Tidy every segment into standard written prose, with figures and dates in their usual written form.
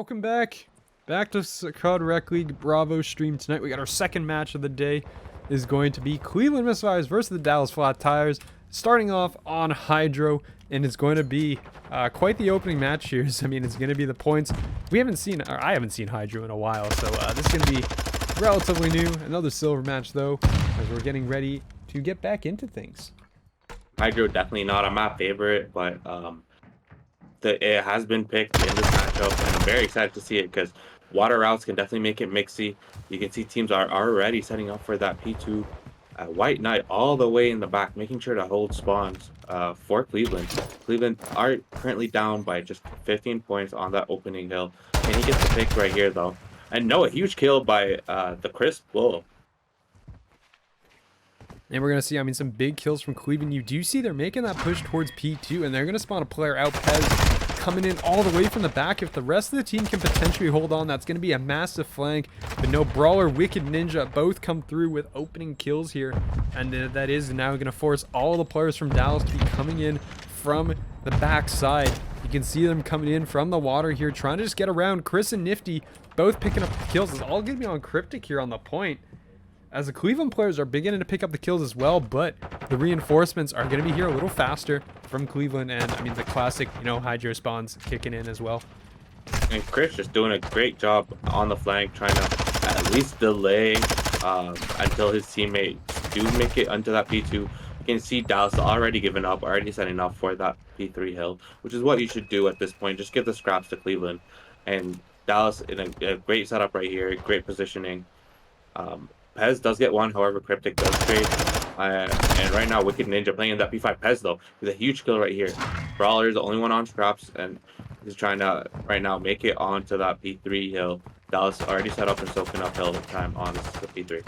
Welcome back to COD Rec League Bravo stream tonight. We got our second match of the day. Is going to be Cleveland Misfires versus the Dallas Flat Tires. Starting off on Hydro, and it's going to be quite the opening match here. I mean, it's going to be the points. We haven't seen, or I haven't seen Hydro in a while, so this is going to be relatively new. Another silver match though, as we're getting ready to get back into things. Hydro definitely not on my favorite, but it has been picked in this matchup, and I'm very excited to see it because water routes can definitely make it mixy. You can see teams are already setting up for that P2. White Knight all the way in the back, making sure to hold spawns for Cleveland. Cleveland are currently down by just 15 points on that opening hill. And he gets the pick right here, though. And no, a huge kill by the Crisp Bull. And we're going to see, I mean, some big kills from Cleveland. You do see they're making that push towards P2, and they're going to spawn a player out. Pez coming in all the way from the back. If the rest of the team can potentially hold on, that's going to be a massive flank. But no, Brawler, Wicked Ninja both come through with opening kills here. And that is now going to force all the players from Dallas to be coming in from the back side. You can see them coming in from the water here, trying to just get around. Chris and Nifty both picking up the kills. It's all going to be on Cryptic here on the point, as the Cleveland players are beginning to pick up the kills as well, but the reinforcements are going to be here a little faster from Cleveland, and I mean the classic, you know, Hydro spawns kicking in as well. And Chris just doing a great job on the flank, trying to at least delay until his teammates do make it onto that P2. You can see Dallas already giving up, already setting up for that P3 hill, which is what you should do at this point. Just give the scraps to Cleveland. And Dallas in a great setup right here, great positioning. Pez does get one, however, Cryptic does trade. And right now, Wicked Ninja playing that P5 Pez, though, with a huge kill right here. Brawler is the only one on scraps, and he's trying to, right now, make it onto that P3 hill. Dallas already set up and soaking up hill time on the P3.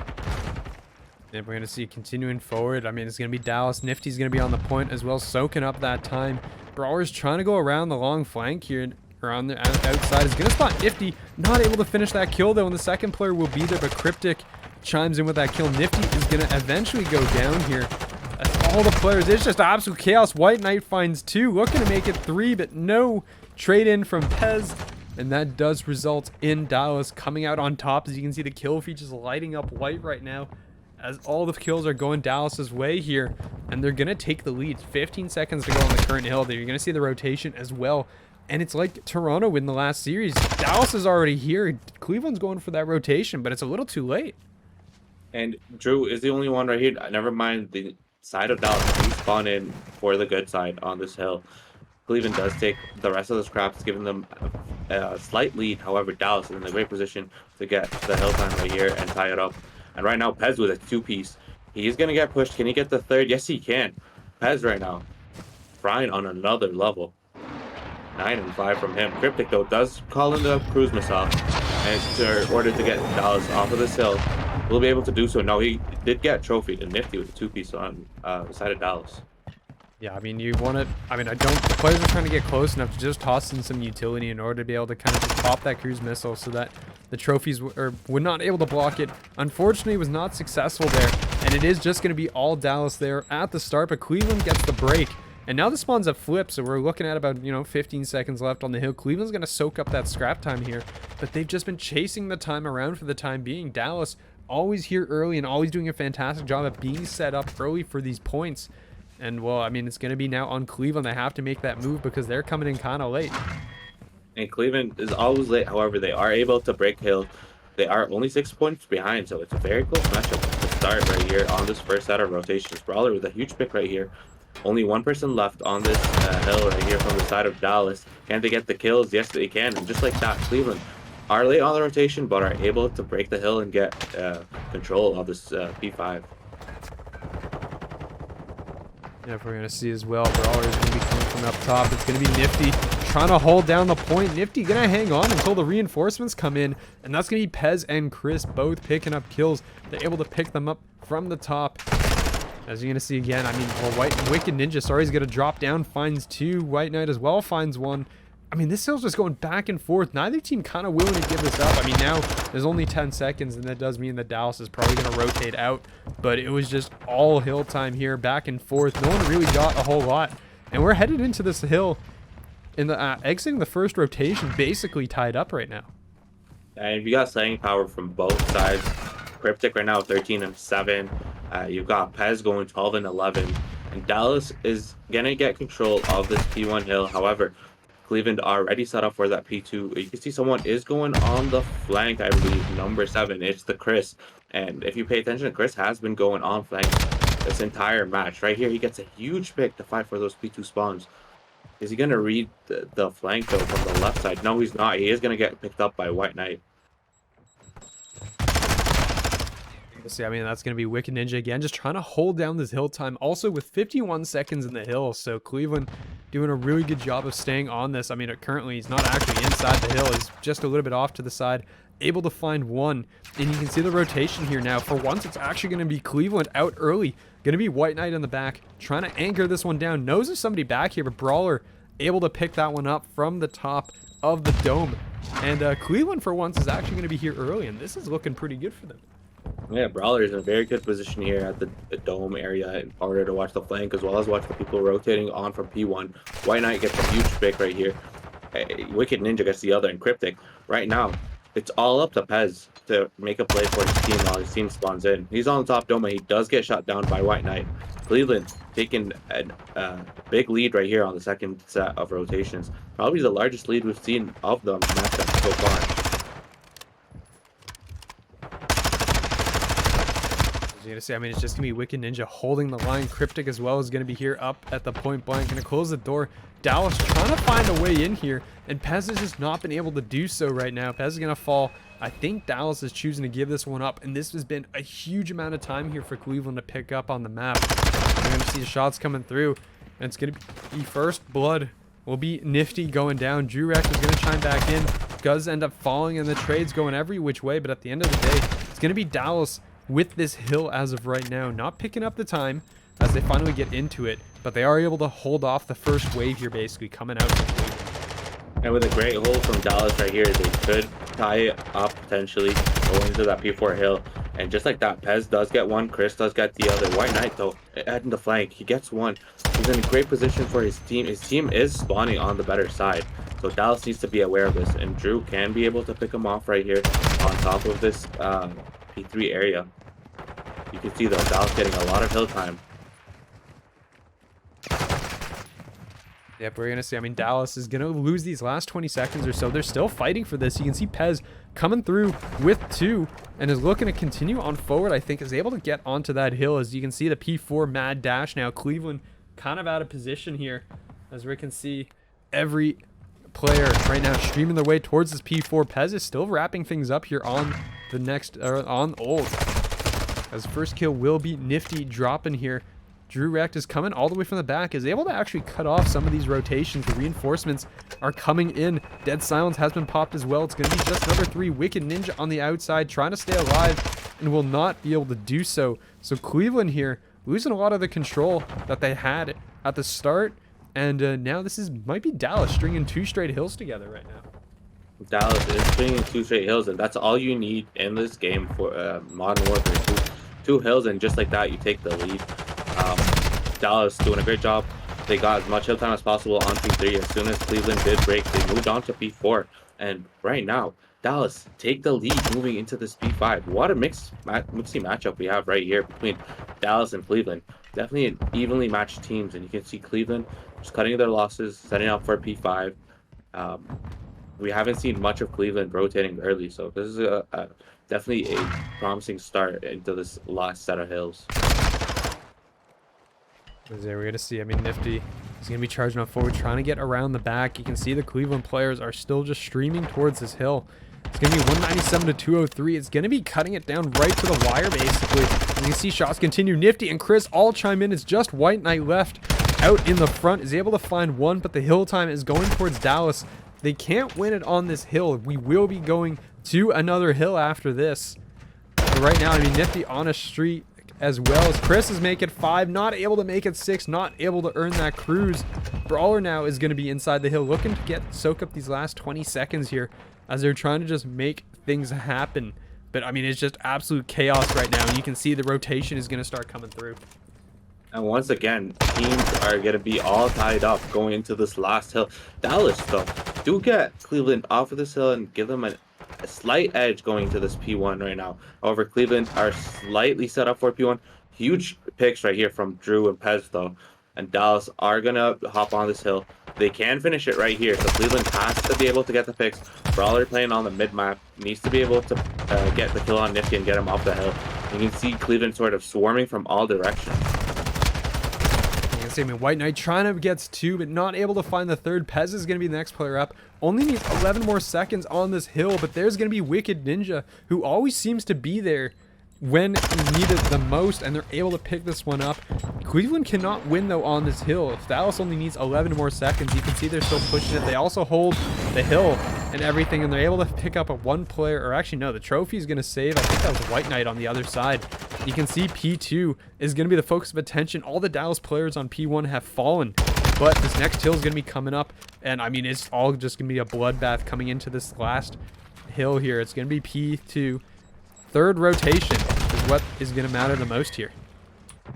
And we're going to see continuing forward. I mean, it's going to be Dallas. Nifty's going to be on the point as well, soaking up that time. Brawler's trying to go around the long flank here. On the outside is going to spot Nifty. Not able to finish that kill, though, and the second player will be there, but Cryptic chimes in with that kill. Nifty is going to eventually go down here. That's all the players. It's just absolute chaos. White Knight finds two, looking to make it three, but no trade in from Pez. And that does result in Dallas coming out on top. As you can see, the kill feed just lighting up white right now, as all the kills are going Dallas's way here. And they're going to take the lead. 15 seconds to go on the current hill there. You're going to see the rotation as well. And it's like Toronto in the last series. Dallas is already here. Cleveland's going for that rotation, but it's a little too late. And Drew is the only one right here. Never mind the side of Dallas. We spawn in for the good side on this hill. Cleveland does take the rest of the scraps, giving them a slight lead. However, Dallas is in a great position to get the hill time right here and tie it up. And right now, Pez with a two-piece. He's going to get pushed. Can he get the third? Yes, he can. Pez right now frying on another level. 9 and 5 from him. Cryptic, though, does call in the cruise missile, and in order to get Dallas off of this hill, will be able to do so. No, he did get trophied and Nifty with a two-piece on the side of Dallas. Yeah, I mean, you want to, I mean, the players are trying to get close enough to just toss in some utility in order to be able to kind of just pop that cruise missile so that the trophies were not able to block it. Unfortunately, it was not successful there, and it is just going to be all Dallas there at the start, but Cleveland gets the break. And now the spawns have flipped, so we're looking at about, 15 seconds left on the hill. Cleveland's going to soak up that scrap time here, but they've just been chasing the time around for the time being. Dallas always here early and always doing a fantastic job of being set up early for these points. And, well, I mean, it's going to be now on Cleveland. They have to make that move because they're coming in kind of late. And Cleveland is always late. However, they are able to break hill. They are only 6 points behind, so it's a very close matchup to start right here on this first set of rotations. Brawler with a huge pick right here. Only one person left on this hill right here from the side of Dallas. Can they get the kills? Yes, they can. And just like that, Cleveland are late on the rotation, but are able to break the hill and get control of this P5. Yeah, we're going to see as well. Brawler is going to be coming from up top. It's going to be Nifty trying to hold down the point. Nifty going to hang on until the reinforcements come in. And that's going to be Pez and Chris both picking up kills. They're able to pick them up from the top. As you're going to see again, I mean, well, Wicked Ninja, sorry, he's going to drop down, finds two. White Knight as well finds one. I mean, this hill's just going back and forth. Neither team kind of willing to give this up. I mean, now there's only 10 seconds, and that does mean that Dallas is probably going to rotate out. But it was just all hill time here, back and forth. No one really got a whole lot. And we're headed into this hill in the exiting the first rotation, basically tied up right now. And you got staying power from both sides. Cryptic right now 13 and 7. You've got Pez going 12 and 11. And Dallas is gonna get control of this P1 hill. However, Cleveland already set up for that P2. You can see someone is going on the flank, I believe, number 7. It's the Chris. And if you pay attention, Chris has been going on flank this entire match. Right here, he gets a huge pick to fight for those P2 spawns. Is he going to read the flank, though, from the left side? No, he's not. He is going to get picked up by White Knight. See, I mean, that's going to be Wicked Ninja again, just trying to hold down this hill time. Also, with 51 seconds in the hill, so Cleveland doing a really good job of staying on this. I mean, currently, he's not actually inside the hill. He's just a little bit off to the side, able to find one. And you can see the rotation here now. For once, it's actually going to be Cleveland out early. Going to be White Knight in the back, trying to anchor this one down. Knows there's somebody back here, but Brawler able to pick that one up from the top of the dome. And Cleveland, for once, is actually going to be here early, and this is looking pretty good for them. Yeah, Brawler is in a very good position here at the dome area in order to watch the flank as well as watch the people rotating on from P1. White Knight gets a huge pick right here. Wicked Ninja gets the other, and Cryptic. Right now, it's all up to Pez to make a play for his team while his team spawns in. He's on the top dome, and he does get shot down by White Knight. Cleveland taking a big lead right here on the second set of rotations. Probably the largest lead we've seen of the matchup so far. You're gonna see, I mean, it's just gonna be Wicked Ninja holding the line. Cryptic as well is gonna be here up at the point blank, gonna close the door. Dallas trying to find a way in here, and Pez has just not been able to do so right now. Pez is gonna fall. I think Dallas is choosing to give this one up, and this has been a huge amount of time here for Cleveland to pick up on the map. You're gonna see the shots coming through, and it's gonna be first blood will be Nifty going down. Drewreck is gonna chime back in. Does end up falling, and the trade's going every which way, but at the end of the day, it's gonna be Dallas with this hill as of right now, not picking up the time as they finally get into it, but they are able to hold off the first wave here, basically coming out from Cleveland. And with a great hold from Dallas right here, they could tie it up potentially going into that P4 hill. And just like that, Pez does get one, Chris does get the other. White Knight, though, heading the flank, he gets one. He's in a great position for his team. His team is spawning on the better side, so Dallas needs to be aware of this, and Drew can be able to pick him off right here on top of this P3 area. You can see, though, Dallas getting a lot of hill time. Yep, we're going to see. I mean, Dallas is going to lose these last 20 seconds or so. They're still fighting for this. You can see Pez coming through with 2 and is looking to continue on forward, I think, is able to get onto that hill. As you can see, the P4 mad dash now. Cleveland kind of out of position here, as we can see every player right now streaming their way towards this P4. Pez is still wrapping things up here on the next, on old. As first kill will be Nifty dropping here. Drewreck is coming all the way from the back, is able to actually cut off some of these rotations. The reinforcements are coming in. Dead Silence has been popped as well. It's going to be just number 3, Wicked Ninja on the outside, trying to stay alive and will not be able to do so. So Cleveland here losing a lot of the control that they had at the start. And now this might be Dallas stringing 2 straight hills together right now. Dallas is stringing 2 straight hills, and that's all you need in this game for Modern Warfare. Two hills, and just like that, you take the lead. Dallas doing a great job. They got as much hill time as possible on P3. As soon as Cleveland did break, they moved on to P4. And right now, Dallas take the lead moving into this P5. What a mixy matchup we have right here between Dallas and Cleveland. Definitely an evenly matched teams, and you can see Cleveland just cutting their losses, setting up for P5. We haven't seen much of Cleveland rotating early, so this is definitely a promising start into this last set of hills. There we're going to see, I mean, Nifty is going to be charging up forward, trying to get around the back. You can see the Cleveland players are still just streaming towards this hill. It's going to be 197 to 203. It's going to be cutting it down right to the wire, basically. You can see shots continue. Nifty and Chris all chime in. It's just White Knight left out in the front. Is able to find one, but the hill time is going towards Dallas. They can't win it on this hill. We will be going to another hill after this. But right now, I mean, Nifty on a street as well as Chris is making 5, not able to make it 6, not able to earn that cruise. Brawler now is going to be inside the hill, looking to soak up these last 20 seconds here as they're trying to just make things happen. But I mean, it's just absolute chaos right now, and you can see the rotation is going to start coming through. And once again, teams are going to be all tied up going into this last hill. Dallas, though, do get Cleveland off of this hill and give them a slight edge going to this P1 right now. However, Cleveland are slightly set up for P1. Huge picks right here from Drew and Pez, though. And Dallas are going to hop on this hill. They can finish it right here, so Cleveland has to be able to get the picks. Brawler playing on the mid-map needs to be able to get the kill on Nifty and get him off the hill. You can see Cleveland sort of swarming from all directions. I mean, White Knight trying to get 2, but not able to find the third. Pez is going to be the next player up. Only needs 11 more seconds on this hill, but there's going to be Wicked Ninja, who always seems to be there when needed the most, and they're able to pick this one up. Cleveland cannot win, though, on this hill. If Dallas only needs 11 more seconds, you can see they're still pushing it. They also hold the hill and everything, and they're able to pick up a 1 player, or actually, no, the trophy is going to save. I think that was White Knight on the other side. You can see P2 is going to be the focus of attention. All the Dallas players on P1 have fallen, but this next hill is going to be coming up, and I mean, it's all just going to be a bloodbath coming into this last hill here. It's going to be P2. Third rotation is what is going to matter the most here.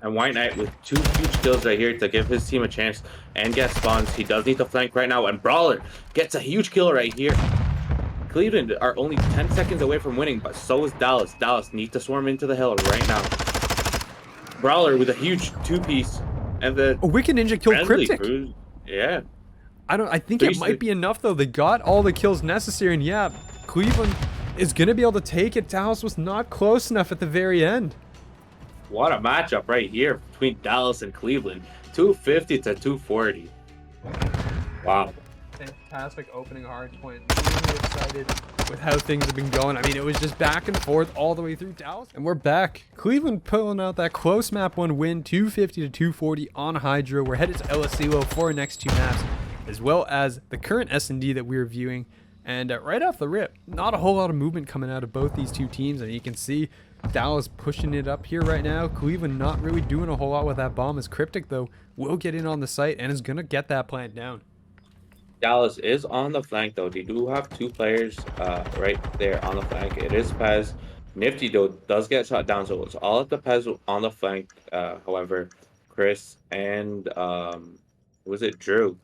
And White Knight with 2 huge kills right here to give his team a chance and get spawns. He does need to flank right now, and Brawler gets a huge kill right here. Cleveland are only 10 seconds away from winning, but so is Dallas. Dallas need to swarm into the hill right now. Brawler with a huge 2-piece, and the Wicked Ninja killed Cryptic. Cruise. Yeah. I think it might be enough, though. They got all the kills necessary, and yeah, Cleveland is going to be able to take it. Dallas was not close enough at the very end. What a matchup right here between Dallas and Cleveland. 250 to 240. Wow. Fantastic opening hard point. Really excited with how things have been going. I mean, it was just back and forth all the way through Dallas. And we're back. Cleveland pulling out that close map 1 win, 250 to 240 on Hydro. We're headed to El Asilo for our next 2 maps, as well as the current S&D that we're viewing. And right off the rip, not a whole lot of movement coming out of both these 2 teams. And you can see Dallas pushing it up here right now. Cleveland not really doing a whole lot with that bomb, as Cryptic, though, will get in on the site and is going to get that plant down. Dallas is on the flank, though. They do have 2 players right there on the flank. It is Pez. Nifty, though, does get shot down, so it's all of the Pez on the flank. However, Chris and was it Drew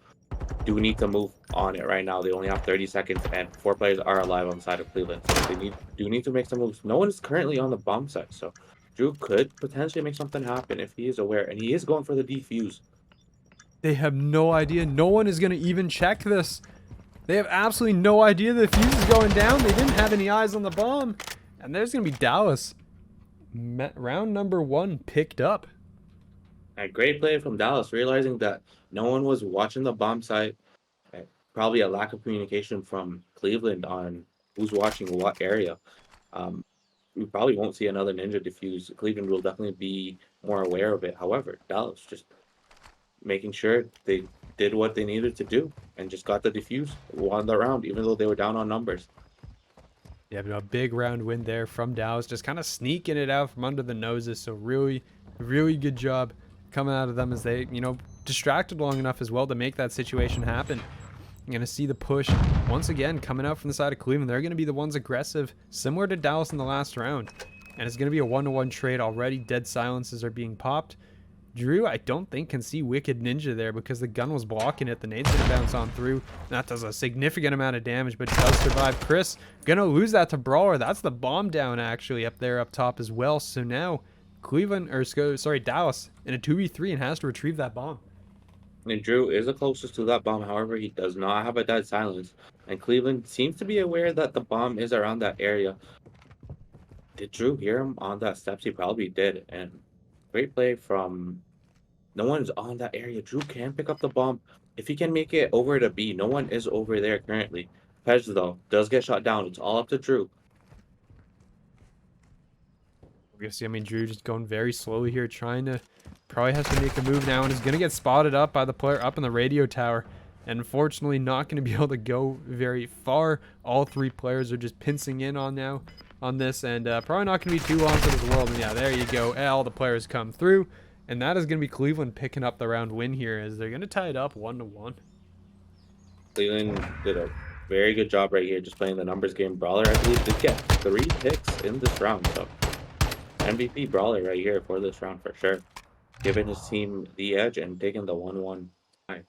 do need to move on it right now. They only have 30 seconds, and 4 players are alive on the side of Cleveland. So they do need to make some moves. No one is currently on the bomb site, so Drew could potentially make something happen if he is aware, and he is going for the defuse. They have no idea. No one is going to even check this. They have absolutely no idea the fuse is going down. They didn't have any eyes on the bomb. And there's going to be Dallas. Round number 1 picked up. A great play from Dallas, realizing that no one was watching the bomb site. Probably a lack of communication from Cleveland on who's watching what area. We probably won't see another ninja defuse. Cleveland will definitely be more aware of it. However, Dallas just making sure they did what they needed to do and just got the defuse, won the round, even though they were down on numbers. Yeah, but a big round win there from Dallas, just kind of sneaking it out from under the noses. So really, really good job coming out of them, as they, distracted long enough as well to make that situation happen. You're going to see the push once again coming out from the side of Cleveland. They're going to be the ones aggressive, similar to Dallas in the last round. And it's going to be a 1-to-1 trade already. Dead silences are being popped. Drew, I don't think, can see Wicked Ninja there because the gun was blocking it. The nade's going to bounce on through. That does a significant amount of damage, but does survive. Chris going to lose that to Brawler. That's the bomb down, actually, up there up top as well. So now Dallas in a 2v3 and has to retrieve that bomb. And Drew is the closest to that bomb. However, he does not have a dead silence. And Cleveland seems to be aware that the bomb is around that area. Did Drew hear him on that steps? He probably did. And great play from... No one's on that area. Drew can pick up the bomb. If he can make it over to B, no one is over there currently. Pez, though, does get shot down. It's all up to Drew. We see, Drew just going very slowly here, trying to... Probably has to make a move now, and is going to get spotted up by the player up in the radio tower. And unfortunately, not going to be able to go very far. All 3 players are just pincing in on this, and probably not going to be too long for this world. And yeah, there you go. All the players come through. And that is going to be Cleveland picking up the round win here, as they're going to tie it up 1-to-1. Cleveland did a very good job right here, just playing the numbers game. Brawler, I believe, did get 3 picks in this round. So MVP Brawler right here for this round for sure. giving his team the edge and taking the 1-1 tie.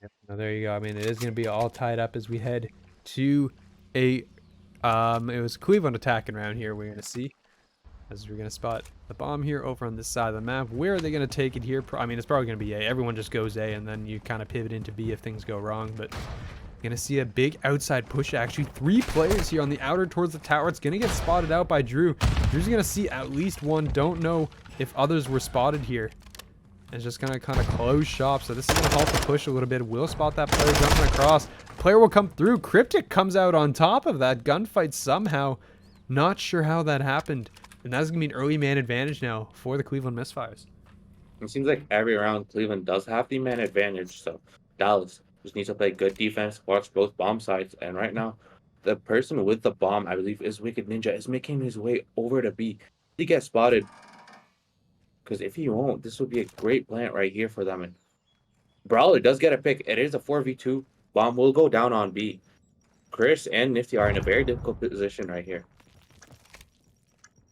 Yep. Now there you go. I mean, it is going to be all tied up as we head to it was Cleveland attacking around here. We're going to see as we're going to spot the bomb here over on this side of the map. Where are they going to take it here? I mean, it's probably going to be A. Everyone just goes A, and then you kind of pivot into B if things go wrong. But you're going to see a big outside push. Actually, 3 players here on the outer towards the tower. It's going to get spotted out by Drew. Drew's going to see at least one. Don't know if others were spotted here. It's just going to kind of close shop. So this is going to help the push a little bit. We'll spot that player jumping across. Player will come through. Cryptic comes out on top of that gunfight somehow. Not sure how that happened. And that's going to be an early man advantage now for the Cleveland Misfires. It seems like every round Cleveland does have the man advantage, so Dallas just needs to play good defense, watch both bomb sides, and right now, the person with the bomb, I believe, is Wicked Ninja, is making his way over to B. He gets spotted, because if he won't, this would be a great plant right here for them. And Brawler does get a pick. It is a 4v2. Bomb will go down on B. Chris and Nifty are in a very difficult position right here.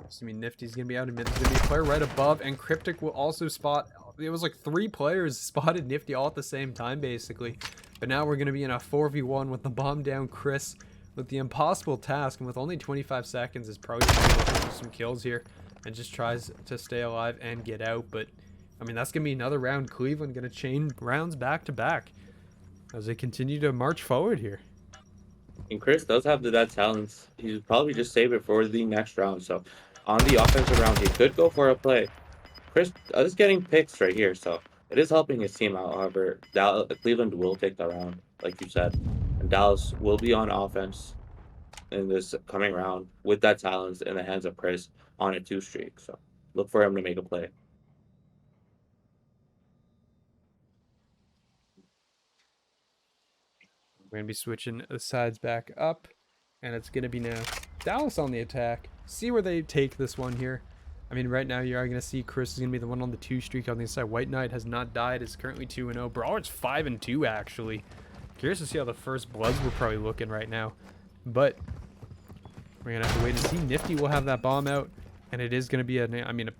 So, I mean, Nifty's going to be out in mid. There's going to be a player right above, and Cryptic will also spot. It was like 3 players spotted Nifty all at the same time, basically. But now we're going to be in a 4v1 with the bomb down Chris with the impossible task, and with only 25 seconds is probably going to be looking for some kills here and just tries to stay alive and get out. But, I mean, that's going to be another round. Cleveland going to chain rounds back to back as they continue to march forward here. And Chris does have that talent. He's probably just save it for the next round. So on the offensive round, he could go for a play. Chris is getting picks right here, so it is helping his team out. However, Cleveland will take the round, like you said. And Dallas will be on offense in this coming round with that talent in the hands of Chris on a 2 streak. So look for him to make a play. We're going to be switching the sides back up, and it's going to be now Dallas on the attack. See where they take this one here. I mean, right now you are going to see Chris is going to be the one on the 2 streak on the side. White Knight has not died, is currently 2-0. Brawler's 5-2 actually. Curious to see how the first bloods were probably looking right now. But we're going to have to wait and see. Nifty will have that bomb out, and it is going to be a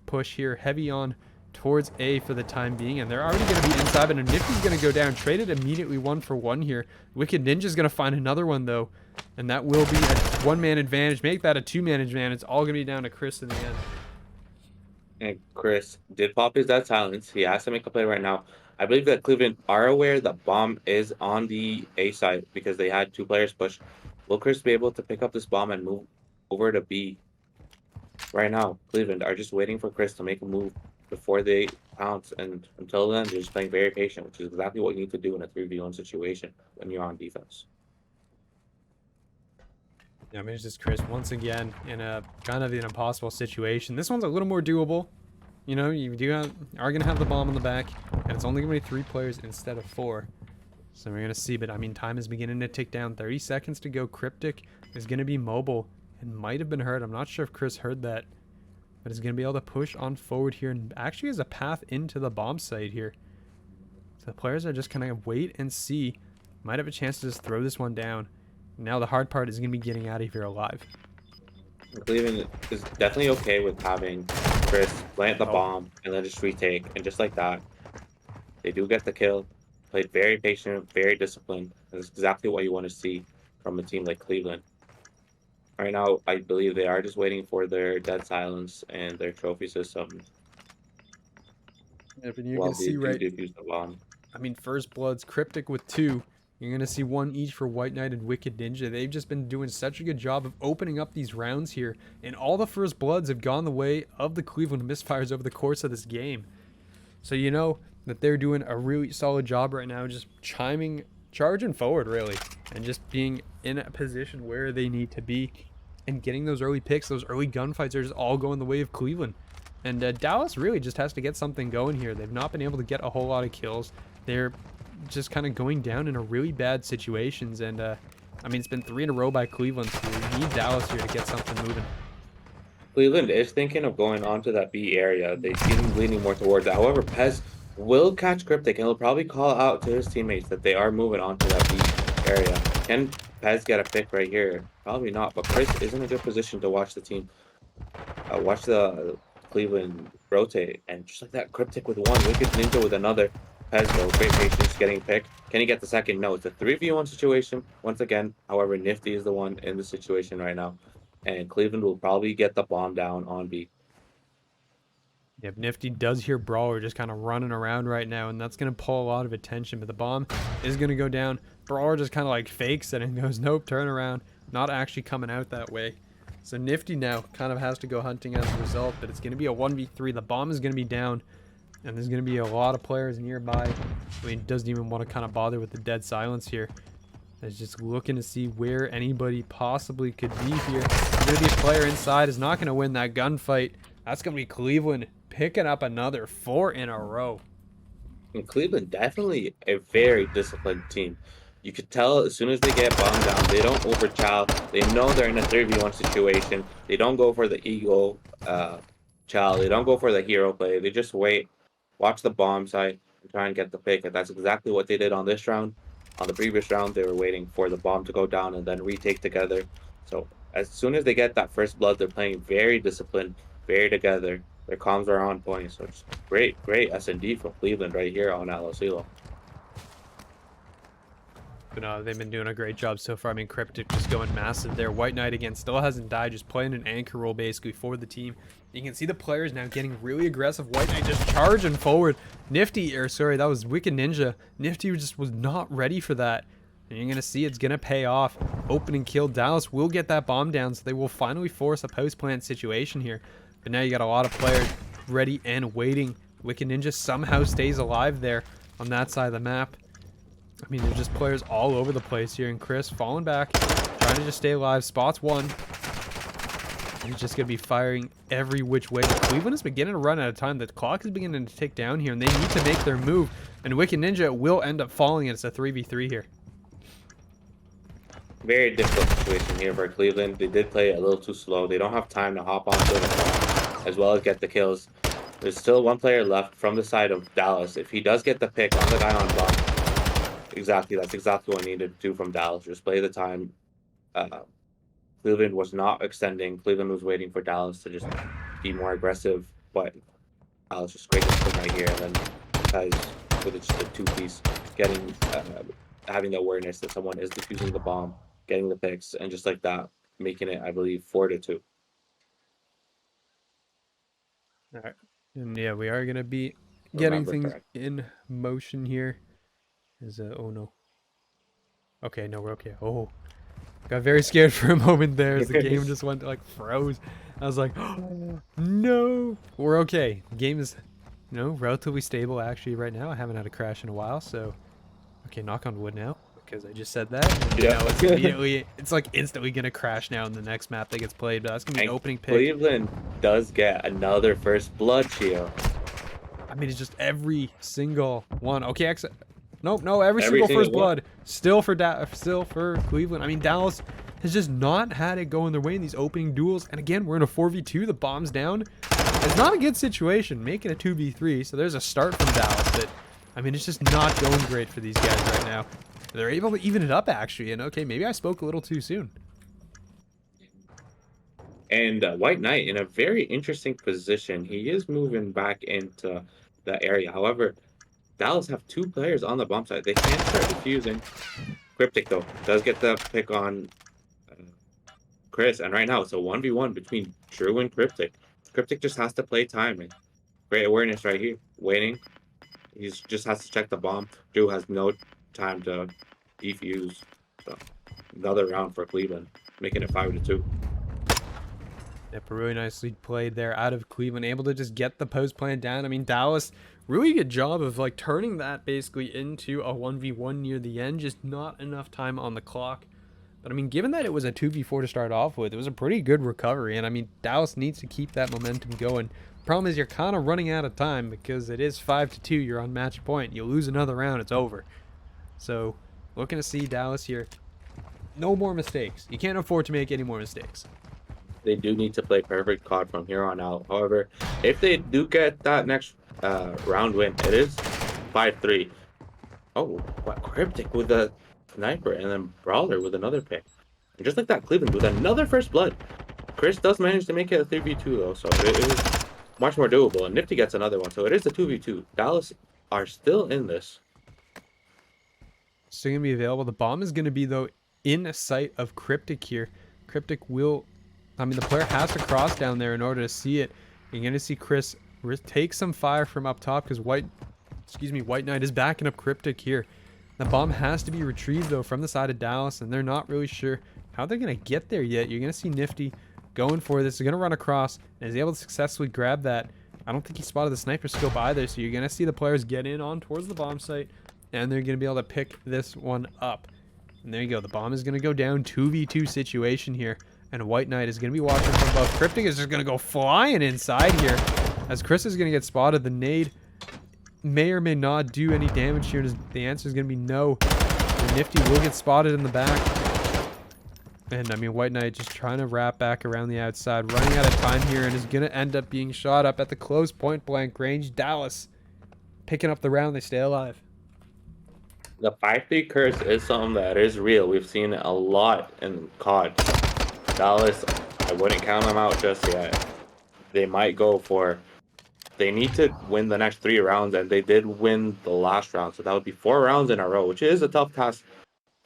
push here, heavy on towards A for the time being, and they're already going to be inside, and Nifty's going to go down. Traded immediately 1-for-1 here. Wicked Ninja's going to find another one, though, and that will be a 1-man advantage. Make that a 2-man advantage. It's all going to be down to Chris in the end. And Chris did pop his talents. He has to make a play right now. I believe that Cleveland are aware that bomb is on the A side because they had 2 players push. Will Chris be able to pick up this bomb and move over to B? Right now, Cleveland are just waiting for Chris to make a move before they pounce, and until then, they're just playing very patient, which is exactly what you need to do in a 3v1 situation when you're on defense. Yeah, I mean, it's just Chris once again in a kind of an impossible situation. This one's a little more doable. You know, you are going to have the bomb on the back, and it's only going to be 3 players instead of 4. So we're going to see, but I mean, time is beginning to tick down. 30 seconds to go. Cryptic is going to be mobile and might have been hurt. I'm not sure if Chris heard that, but is going to be able to push on forward here and actually has a path into the bomb site here. So the players are just kind of wait and see. Might have a chance to just throw this one down. Now the hard part is going to be getting out of here alive. Cleveland is definitely okay with having Chris plant the bomb and then just retake, and just like that, they do get the kill. Played very patient, very disciplined. That's exactly what you want to see from a team like Cleveland. Right now, I believe they are just waiting for their dead silence and their trophy system. Yeah, but you can see right. I mean, first bloods, Cryptic with 2. You're going to see 1 each for White Knight and Wicked Ninja. They've just been doing such a good job of opening up these rounds here. And all the first bloods have gone the way of the Cleveland Misfires over the course of this game. So you know that they're doing a really solid job right now, just charging forward, really. And just being in a position where they need to be. And getting those early picks, those early gunfights are just all going the way of Cleveland. And Dallas really just has to get something going here. They've not been able to get a whole lot of kills. They're just kind of going down in a really bad situations, and I mean, it's been 3 in a row by Cleveland, so we need Dallas here to get something moving. Cleveland is thinking of going on to that B area. They seem leaning more towards that. However, Pez will catch Cryptic, and he'll probably call out to his teammates that they are moving on to that B area. Can Pez get a pick right here? Probably not, but Chris is in a good position to watch the team. Watch the Cleveland rotate, and just like that, Cryptic with one, Wicked Ninja with another. Pez though, great patience getting picked. Can he get the second? No, it's a 3v1 situation once again. However, Nifty is the one in the situation right now, and Cleveland will probably get the bomb down on B. Yep, Nifty does hear Brawler just kind of running around right now, and that's going to pull a lot of attention, but the bomb is going to go down. Brawler just kind of like fakes it and goes, nope, turn around. Not actually coming out that way. So Nifty now kind of has to go hunting as a result, but it's going to be a 1v3. The bomb is going to be down, and there's going to be a lot of players nearby. I mean, doesn't even want to kind of bother with the dead silence here. Is just looking to see where anybody possibly could be here. There's going to be a player inside, is not going to win that gunfight. That's going to be Cleveland picking up another 4 in a row. And Cleveland definitely a very disciplined team. You could tell as soon as they get bombed down, they don't overchow. They know they're in a 3v1 situation. They don't go for the ego chow. They don't go for the hero play. They just wait, watch the bomb site, and try and get the pick. And that's exactly what they did on this round. On the previous round, they were waiting for the bomb to go down and then retake together. So as soon as they get that first blood, they're playing very disciplined, very together. Their comms are on point. So it's great S&D from Cleveland right here on Alosilo. But they've been doing a great job so far. I mean, Cryptic just going massive there. White Knight, again, still hasn't died, just playing an anchor role basically for the team. You can see the players now getting really aggressive. White Knight just charging forward. Nifty, or sorry, that was Wicked Ninja. Nifty just was not ready for that. And you're going to see it's going to pay off. Opening kill. Dallas will get that bomb down, so they will finally force a post-plant situation here. But now you got a lot of players ready and waiting. Wicked Ninja somehow stays alive there on that side of the map. I mean, there's just players all over the place here. And Chris falling back, trying to just stay alive. Spots one. And he's just going to be firing every which way. But Cleveland is beginning to run out of time. The clock is beginning to tick down here, and they need to make their move. And Wicked Ninja will end up falling. It's a 3v3 here. Very difficult situation here for Cleveland. They did play a little too slow. They don't have time to hop onto the bomb as well as get the kills. There's still one player left from the side of Dallas. If he does get the pick on the guy on bomb, that's exactly what I needed to do from Dallas. Just play the time. Cleveland was not extending. Cleveland was waiting for Dallas to just be more aggressive, but Dallas just great discipline right here, and then Pez with just a two-piece, getting having the awareness that someone is defusing the bomb, getting the picks, and just like that, making it, I believe, 4-2. All right, and yeah, we are gonna be getting things in motion here. Oh no. Okay, no, we're okay. Oh, got very scared for a moment there as the game just went like froze. I was like, oh, no, we're okay. The game is, relatively stable actually right now. I haven't had a crash in a while, so okay, knock on wood now because I just said that. And, yeah, it's immediately, it's like instantly gonna crash now in the next map that gets played. But that's gonna be an opening pick. Cleveland does get another first blood shield. I mean, it's just every single one. Okay, no, every single first blood still for Cleveland. I mean, Dallas has just not had it going their way in these opening duels. And again, we're in a 4v2. The bomb's down. It's not a good situation, making a 2v3. So there's a start from Dallas, but I mean, it's just not going great for these guys right now. They're able to even it up actually. And okay, maybe I spoke a little too soon. And White Knight in a very interesting position. He is moving back into the area. However, Dallas have two players on the bomb side. They can't start defusing. Cryptic, though, does get the pick on Chris. And right now, it's a 1v1 between Drew and Cryptic. Cryptic just has to play timing. Great awareness right here. Waiting. He just has to check the bomb. Drew has no time to defuse. So, another round for Cleveland, making it 5-2. Yep, really nicely played there out of Cleveland, able to just get the post plan down. I mean, Dallas, really good job of like turning that basically into a 1v1 near the end, just not enough time on the clock. But I mean, given that it was a 2v4 to start off with, it was a pretty good recovery. And I mean, Dallas needs to keep that momentum going. Problem is you're kind of running out of time because it is 5-2. You're on match point. You lose another round, it's over. So looking to see Dallas here. No more mistakes. You can't afford to make any more mistakes. They do need to play perfect COD from here on out. However, if they do get that next round win, it is 5-3. Oh, what, Cryptic with a sniper and then Brawler with another pick. And just like that, Cleveland with another first blood. Chris does manage to make it a 3v2 though, so it is much more doable. And Nifty gets another one. So it is a 2v2. Dallas are still in this. Still going to be available. The bomb is going to be, though, in sight of Cryptic here. Cryptic will... I mean, the player has to cross down there in order to see it. You're going to see Chris take some fire from up top because White Knight is backing up Cryptic here. The bomb has to be retrieved, though, from the side of Dallas, and they're not really sure how they're going to get there yet. You're going to see Nifty going for this. He's going to run across, and is able to successfully grab that. I don't think he spotted the sniper scope either, so you're going to see the players get in on towards the bomb site, and they're going to be able to pick this one up. And there you go. The bomb is going to go down. 2v2 situation here, and White Knight is going to be watching from above. Cryptic is just going to go flying inside here, as Chris is going to get spotted. The nade may or may not do any damage here. The answer is going to be no. The Nifty will get spotted in the back. And I mean, White Knight just trying to wrap back around the outside, running out of time here, and is going to end up being shot up at the close point blank range. Dallas picking up the round. They stay alive. The 5-3 curse is something that is real. We've seen it a lot in COD. Dallas, I wouldn't count them out just yet. They might go for... They need to win the next 3 rounds, and they did win the last round. So that would be 4 rounds in a row, which is a tough task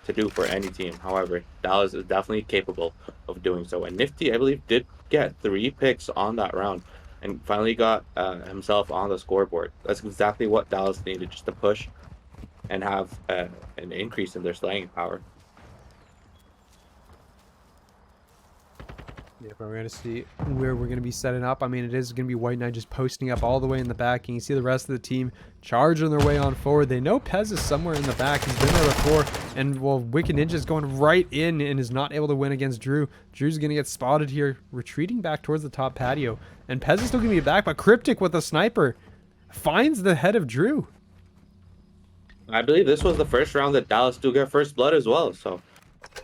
to do for any team. However, Dallas is definitely capable of doing so. And Nifty, I believe, did get 3 picks on that round and finally got himself on the scoreboard. That's exactly what Dallas needed, just to push and have an increase in their slaying power. Yeah, but we're going to see where we're going to be setting up. I mean, it is going to be White Knight just posting up all the way in the back. And you see the rest of the team charging their way on forward. They know Pez is somewhere in the back. He's been there before. And, well, Wicked Ninja's going right in and is not able to win against Drew. Drew's going to get spotted here, retreating back towards the top patio. And Pez is still going to be back, but Cryptic with a sniper finds the head of Drew. I believe this was the first round that Dallas do get first blood as well. So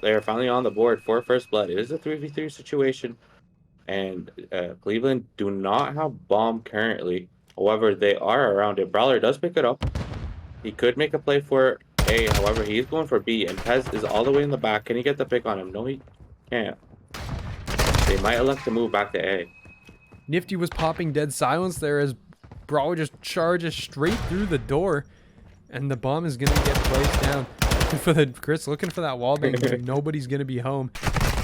they are finally on the board for first blood. It is a 3v3 situation, and Cleveland do not have bomb currently. However, they are around it. Brawler does pick it up. He could make a play for A. However, he's going for B, and Pez is all the way in the back. Can he get the pick on him? No, he can't. They might elect to move back to A. Nifty was popping dead silence there as Brawler just charges straight through the door, and the bomb is going to get placed down. Chris looking for that wall bang, but nobody's going to be home.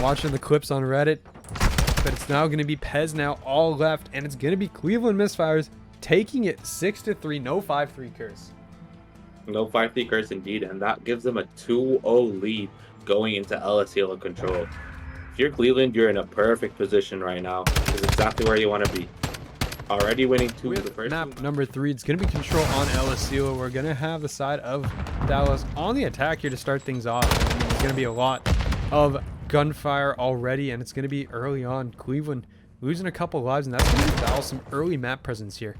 Watching the clips on Reddit, but it's now going to be Pez now all left, and it's going to be Cleveland Misfires taking it 6-3. No 5-3 curse. No 5-3 curse indeed, and that gives them a 2-0 lead going into LSCL control. If you're Cleveland, you're in a perfect position right now. This is exactly where you want to be. Already winning 2 of the first map number 3. It's going to be control on LSU. We're going to have the side of Dallas on the attack here to start things off. I mean, there's going to be a lot of gunfire already, and it's going to be early on. Cleveland losing a couple lives, and that's going to give Dallas some early map presence here.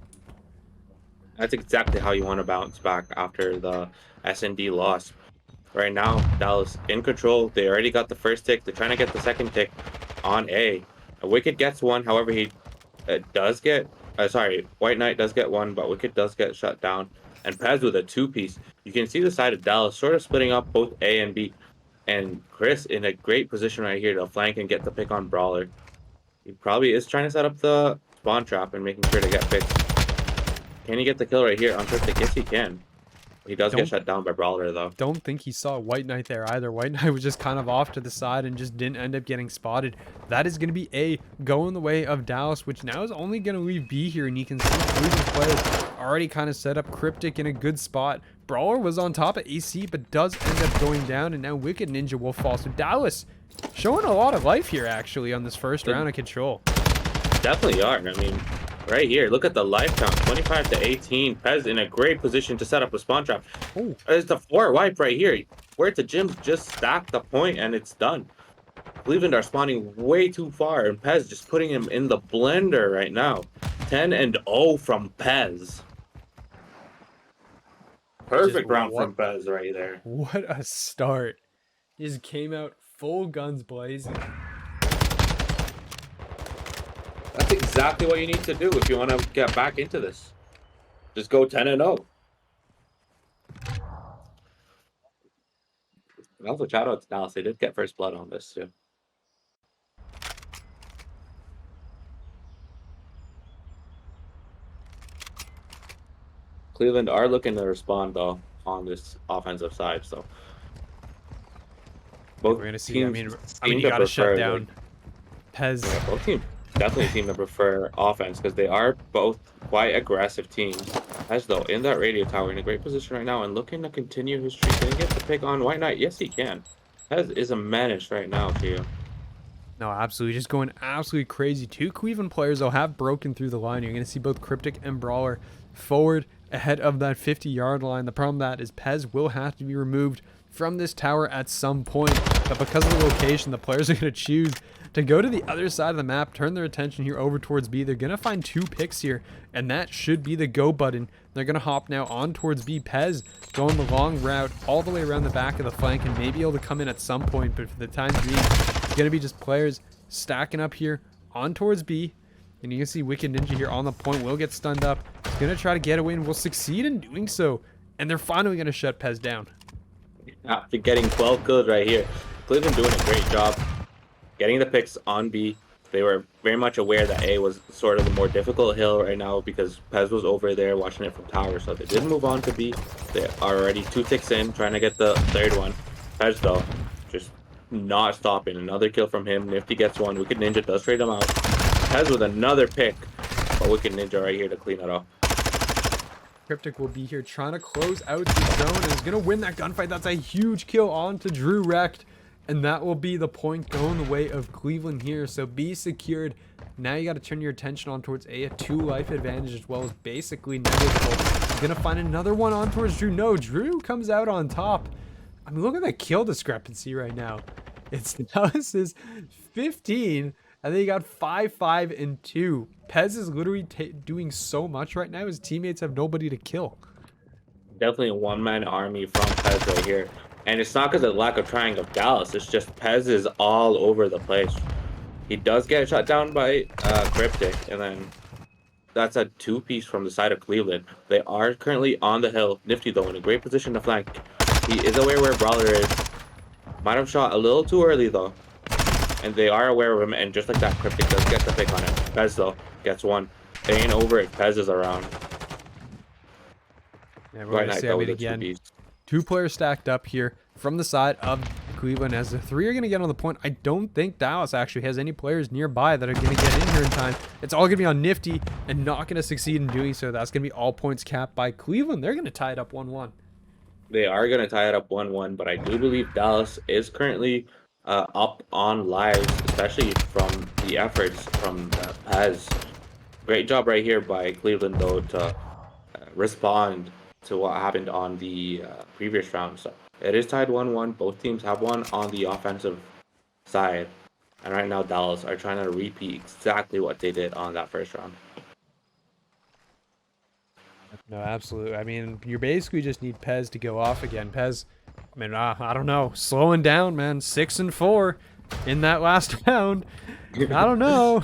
That's exactly how you want to bounce back after the S&D loss. Right now, Dallas in control. They already got the first tick. They're trying to get the second tick on A. Wicked gets one. However, he does get... White Knight does get one, but Wicked does get shut down. And Pez with a 2-piece. You can see the side of Dallas sort of splitting up both A and B. And Chris in a great position right here to flank and get the pick on Brawler. He probably is trying to set up the spawn trap and making sure to get picked. Can he get the kill right here on Cryptic? Yes, he can. He does get shut down by Brawler, though. Don't think he saw White Knight there either. White Knight was just kind of off to the side and just didn't end up getting spotted. That is going to be A going the way of Dallas, which now is only going to leave B here. And you can see Cleveland players already kind of set up Cryptic in a good spot. Brawler was on top of AC, but does end up going down. And now Wicked Ninja will fall. So Dallas showing a lot of life here, actually, on this first round of control. Definitely are. I mean... Right here, look at the life count, 25-18. Pez in a great position to set up a spawn trap. Ooh. There's the 4 wipe right here. Where to Jim just stack the point and it's done. Cleveland are spawning way too far, and Pez just putting him in the blender right now. 10-0 from Pez. Perfect round from Pez right there. What a start. He just came out full guns blazing. That's exactly what you need to do if you want to get back into this. Just go 10-0. And also, shout out to Dallas. They did get first blood on this, too. Cleveland are looking to respond though on this offensive side, so Yeah, both we're gonna see. teams I mean, seem you to got to shut prefer like down Pez. yeah, both teams definitely seem to prefer offense because they are both quite aggressive teams. As though in that radio tower in a great position right now and looking to continue his streak and get the pick on White Knight. Yes, he can. Pez is a menace right now to you. No, absolutely. Just going absolutely crazy. Two Cleveland players, though, have broken through the line. You're going to see both Cryptic and Brawler forward ahead of that 50-yard line. The problem with that is Pez will have to be removed from this tower at some point. But because of the location, the players are going to choose to go to the other side of the map, turn their attention here over towards B. They're going to find 2 picks here, and that should be the go button. They're going to hop now on towards B. Pez going the long route all the way around the back of the flank and maybe able to come in at some point, but for the time being, it's going to be just players stacking up here on towards B. And you can see Wicked Ninja here on the point will get stunned up. He's going to try to get away and will succeed in doing so. And they're finally going to shut Pez down. After getting 12 kills right here, Cleveland doing a great job getting the picks on B. They were very much aware that A was sort of the more difficult hill right now because Pez was over there watching it from tower. So they did move on to B. They are already 2 ticks in, trying to get the third one. Pez, though, just not stopping. Another kill from him. Nifty gets one. Wicked Ninja does trade him out. Pez with another pick. But Wicked Ninja right here to clean it up. Cryptic will be here trying to close out the zone and is going to win that gunfight. That's a huge kill onto Drew Wrecked. And that will be the point going the way of Cleveland here. So B secured. Now you got to turn your attention on towards A. A 2 life advantage as well as basically negligible. He's going to find another one on towards Drew. No, Drew comes out on top. I mean, look at that kill discrepancy right now. It's Dallas's 15. And then you got 5, 5, and 2. Pez is literally doing so much right now. His teammates have nobody to kill. Definitely a one-man army from Pez right here. And it's not because of the lack of trying of Dallas. It's just Pez is all over the place. He does get shot down by Cryptic. And then that's a 2-piece from the side of Cleveland. They are currently on the hill. Nifty, though, in a great position to flank. He is aware where Brawler is. Might have shot a little too early, though. And they are aware of him. And just like that, Cryptic does get the pick on him. Pez, though, gets one. They ain't over if Pez is around. Yeah, we're going to say it again. 2 players stacked up here from the side of Cleveland as the 3 are going to get on the point. I don't think Dallas actually has any players nearby that are going to get in here in time. It's all going to be on Nifty and not going to succeed in doing so. That's going to be all points capped by Cleveland. They're going to tie it up 1-1. They are going to tie it up 1-1, but I do believe Dallas is currently up on lives, especially from the efforts from Pez. Great job right here by Cleveland, though, to respond to what happened on the previous round. So it is tied 1-1. Both teams have one on the offensive side. And right now, Dallas are trying to repeat exactly what they did on that first round. No, absolutely. I mean, you basically just need Pez to go off again. Pez, I mean, I don't know. Slowing down, man. 6 and 4 in that last round. I don't know.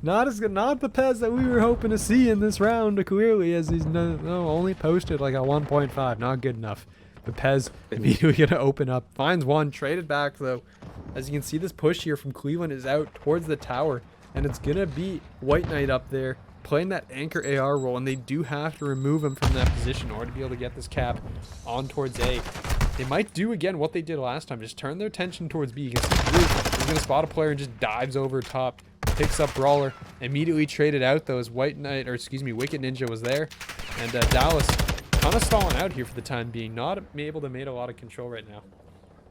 Not the Pez that we were hoping to see in this round, clearly, as he's only posted like a 1.5. Not good enough. But Pez immediately going to open up. Finds one. Traded back, though. As you can see, this push here from Cleveland is out towards the tower. And it's going to be White Knight up there playing that anchor AR role. And they do have to remove him from that position in order to be able to get this cap on towards A. They might do, again, what they did last time. Just turn their attention towards B. You can see Drew is going to spot a player and just dives over top. Picks up Brawler. Immediately traded out, though, as White Knight, or excuse me, Wicked Ninja was there. And Dallas kind of stalling out here for the time being. Not able to make a lot of control right now.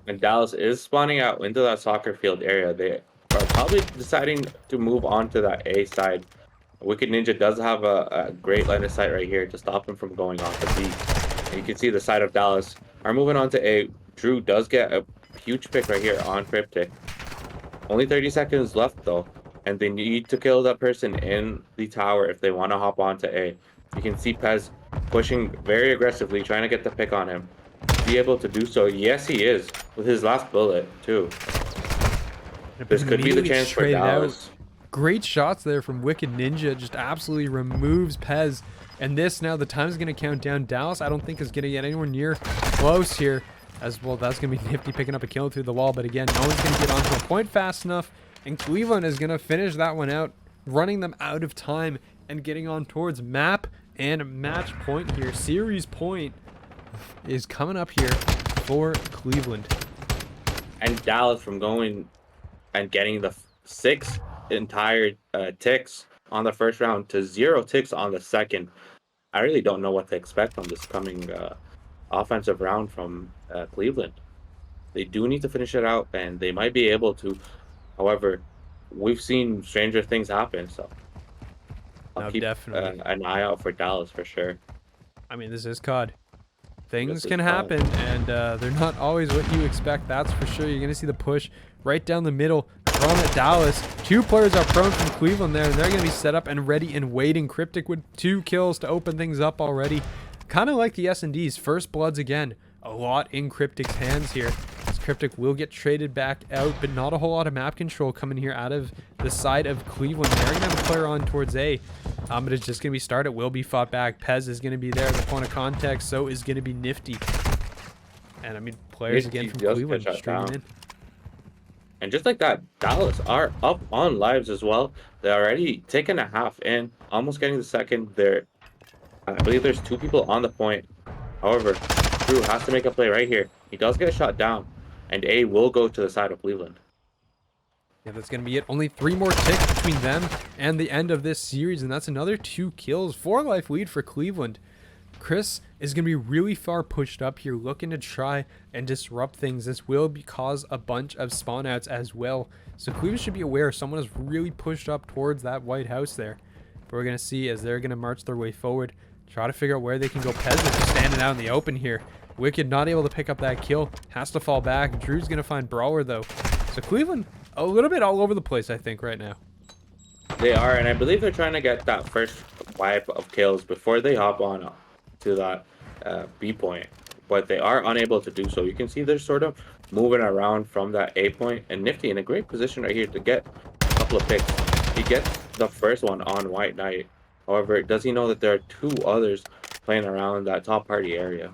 And Dallas is spawning out into that soccer field area. They are probably deciding to move on to that A side. Wicked Ninja does have a great line of sight right here to stop him from going on to B. And you can see the side of Dallas are moving on to A. Drew does get a huge pick right here on Cryptic. Only 30 seconds left, though. And they need to kill that person in the tower if they want to hop onto A. You can see Pez pushing very aggressively, trying to get the pick on him. Be able to do so. Yes, he is. With his last bullet, too. This could be the chance for Dallas. Great shots there from Wicked Ninja. Just absolutely removes Pez. And this now, the time's going to count down. Dallas, I don't think, is going to get anywhere near close here. As well, that's going to be Nifty picking up a kill through the wall. But again, no one's going to get onto a point fast enough. And Cleveland is going to finish that one out, running them out of time and getting on towards map And match point here, series point is coming up here for Cleveland. And Dallas from going and getting the 6 entire ticks on the first round to 0 ticks on the second. I really don't know what to expect from this coming offensive round from Cleveland. They do need to finish it out, and they might be able to. However, we've seen stranger things happen, so I'll No, keep definitely. an eye out for Dallas for sure. I mean, this is COD. Things This is can COD. happen, and they're not always what you expect, that's for sure. You're going to see the push right down the middle from Dallas. 2 players are prone from Cleveland there, and they're going to be set up and ready and waiting. Cryptic with 2 kills to open things up already. Kind of like the S&Ds. First Bloods again. A lot in Cryptic's hands here. As Cryptic will get traded back out, but not a whole lot of map control coming here out of the side of Cleveland. They're going to have a player on towards A. But it's just going to be started. Will be fought back. Pez is going to be there at the point of contact. So is going to be Nifty. And I mean, players Nifty again from does Cleveland catch that streaming down. in. And just like that, Dallas are up on lives as well. They're already taking a half in, almost getting the second. I believe there's 2 people on the point. However, Drew has to make a play right here. He does get a shot down, and A will go to the side of Cleveland. Yeah, that's going to be it. Only 3 more ticks between them and the end of this series, and that's another 2 kills. 4 life lead for Cleveland. Chris is going to be really far pushed up here, looking to try and disrupt things. This will cause a bunch of spawn outs as well. So Cleveland should be aware someone is really pushed up towards that White House there. But we're going to see as they're going to march their way forward, try to figure out where they can go. Pez is just standing out in the open here. Wicked not able to pick up that kill. Has to fall back. Drew's going to find Brawler though. So Cleveland a little bit all over the place, I think, right now. They are, and I believe they're trying to get that first wipe of kills before they hop on to that B point. But they are unable to do so. You can see they're sort of moving around from that A point, and Nifty in a great position right here to get a couple of picks. He gets the first one on White Knight. However, does he know that there are 2 others playing around that top party area?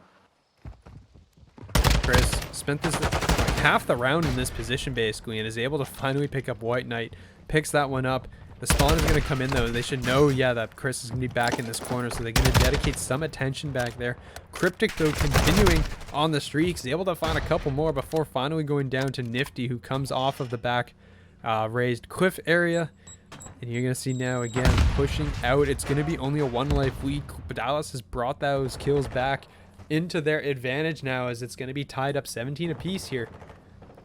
Chris spent this like half the round in this position basically and is able to finally pick up White Knight. Picks that one up. The spawn is going to come in though. They should know, yeah, that Chris is going to be back in this corner, so they're going to dedicate some attention back there. Cryptic though continuing on the streaks, able to find a couple more before finally going down to Nifty, who comes off of the back raised cliff area. And you're going to see now again pushing out. It's going to be only a 1 life lead, but Dallas has brought those kills back into their advantage now, as it's going to be tied up 17 apiece here.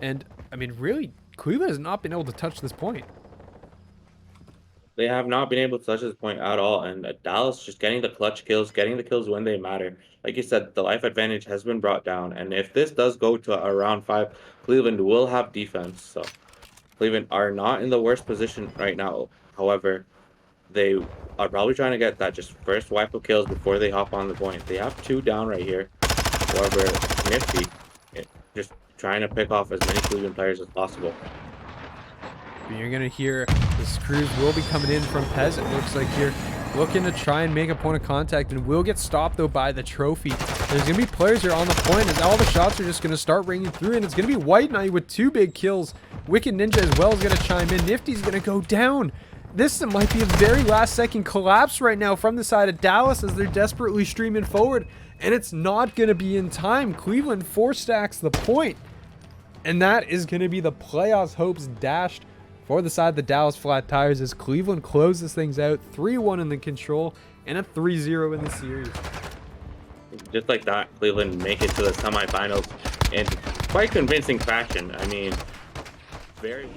And I mean, really, Cleveland has not been able to touch this point. They have not been able to touch this point at all, and Dallas just getting the clutch kills, getting the kills when they matter. Like you said, the life advantage has been brought down, and if this does go to a round 5, Cleveland will have defense. So Cleveland are not in the worst position right now. However, they are probably trying to get that just first wipe of kills before they hop on the point. They have 2 down right here. However, Nifty just trying to pick off as many Cleveland players as possible. You're going to hear the screws will be coming in from Pez, it looks like here. Looking to try and make a point of contact, and will get stopped though by the trophy. There's going to be players here on the point, and all the shots are just going to start ringing through, and it's going to be White Knight with 2 big kills. Wicked Ninja as well is going to chime in. Nifty's going to go down. This might be a very last second collapse right now from the side of Dallas as they're desperately streaming forward, and it's not going to be in time. Cleveland 4 stacks the point, and that is going to be the playoffs hopes dashed for the side of the Dallas Flat Tires as Cleveland closes things out 3-1 in the control and a 3-0 in the series. Just like that, Cleveland make it to the semifinals in quite convincing fashion. I mean, very